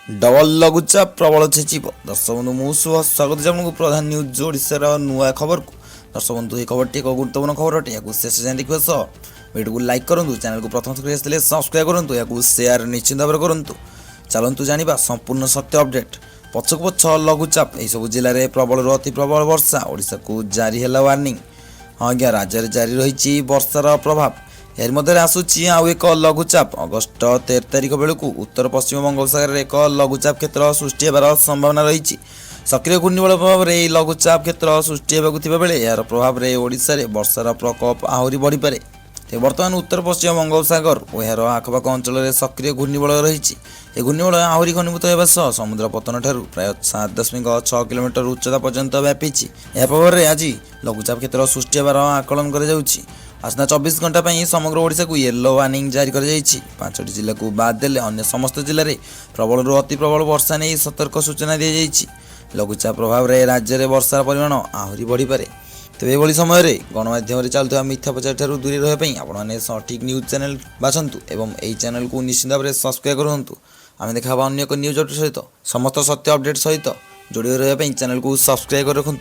Double लघुचाप प्रबल छेचिब दर्शक बंधु मु स्वागत आपको प्रधान न्यूज ओडिशार नुआ खबर को। दर्शक बंधु ये खबर एक गुरुत्वपूर्ण खबर अटे या शेष जाए देखिए सह वीडियो को लाइक करूँ चैनल को प्रथम थर सब्सक्राइब करूँ या सेयार निश्चित भाव करूँ। चलतु जाना संपूर्ण सत्य अपडेट पछक पछ लघुचाप यह सब जिले में प्रबल अति प्रबल वर्षा ओडिशा को जारी है वार्निंग। हाँ आज्ञा राज्य में जारी रही वर्षार प्रभाव यार मध्य आसूची आउ एक लघुचाप अगस्ट 13 तारिख बेलू उत्तर पश्चिम बंगोपसागर एक लघुचाप क्षेत्र सृष्टि होबार संभावना रही। सक्रिय घूर्णिबल प्रभाव में लघुचाप क्षेत्र सृष्टि होगा बेले यार प्रभाव में ओडिशा रे वर्षार प्रकोप आहरी बढ़ी पारे। बर्तमान उत्तर पश्चिम बंगोपसागर और यार आखपाख अंचल में सक्रिय घूर्णिबल रही। घूर्णिबल आहरी घनीभूत होगा समुद्र पतन ठार प्राय 7.6 किलोमीटर उच्चता पर्यंत व्यापी। यह प्रभाव में आज लघुचाप क्षेत्र सृष्टि होबार आकलन कर आसना 24 घंटा समग्र ओडिशा को येलो वार्निंग जारी कर 5टी जिला को बाद देले अन्य समस्त जिले में प्रबल अति प्रबल वर्षा नहीं सतर्क सूचना दी जाइए। लघुचाप प्रभाव में राज्य में वर्षार परिमाण आहरी बढ़ी पारे। तेज ये समय गणमाध्यम चलता मिथ्या प्रचार ठार दूरी रही आपने सठिक न्यूज चैनल बाछंतु एवं यही चैनल को निश्चित भाव में सब्सक्राइब करूँ। आम देखा अन्य एक न्यूज अपडेट सहित समस्त सत्य अपडेट सहित जोड़ी रही चैनल को सब्सक्राइब कर रखुँ।